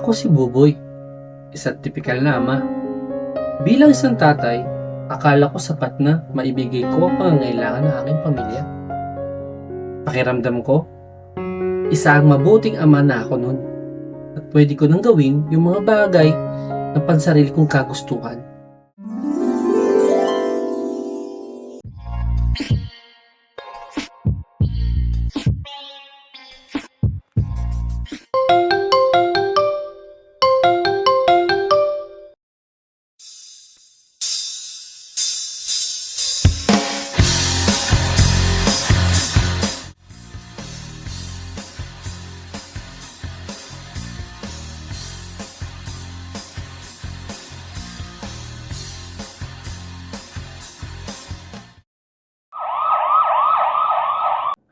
Ako si Buboy, isang tipikal na ama. Bilang isang tatay, akala ko sapat na maibigay ko ang pangangailangan ng aking pamilya. Pakiramdam ko, isa ang mabuting ama na ako noon at pwede ko nang gawin yung mga bagay na pansarili kong kagustuhan.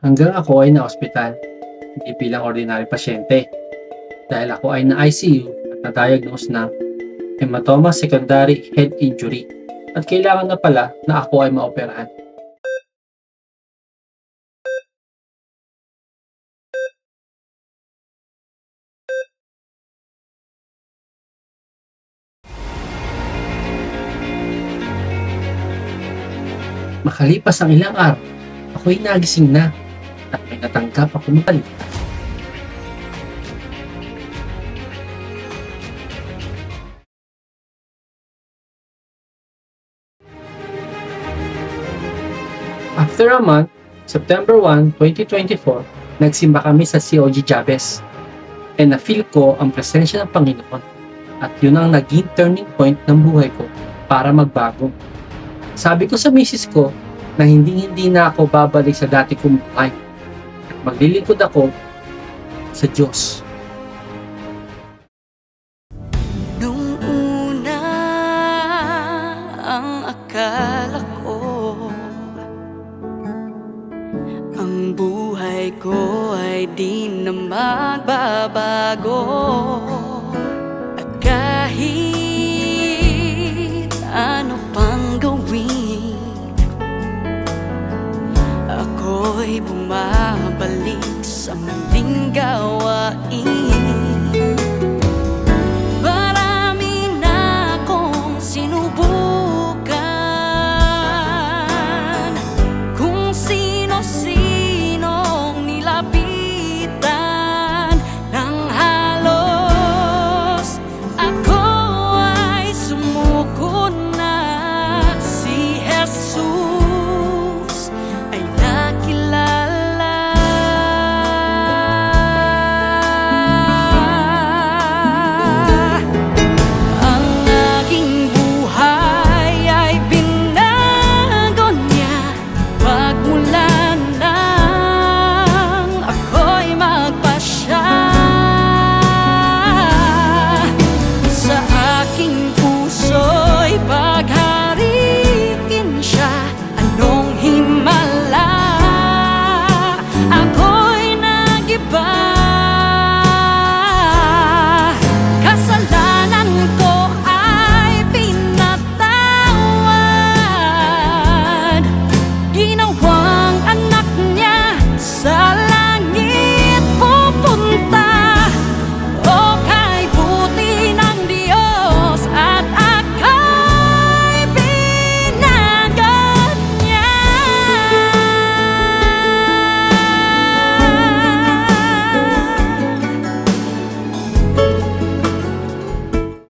Hanggang ako ay na-ospital, hindi bilang ordinary pasyente. Dahil ako ay na-ICU at na-diagnose ng hematoma secondary head injury at kailangan na pala na ako ay maoperahan. Makalipas ang ilang araw, ako'y nagising na at may natanggap ako mabalik. After a month, September 1, 2024, nagsimba kami sa COG Jabez. E na-feel ko ang presensya ng Panginoon at yun ang naging turning point ng buhay ko para magbago. Sabi ko sa misis ko na hindi na ako babalik sa dati kong buhay at maglilingkod ako sa Diyos. Nung una ang akala ko, ang buhay ko ay di na magbabago. At kahit ano pang gawin, ako'y bumabalik sa maling gawain.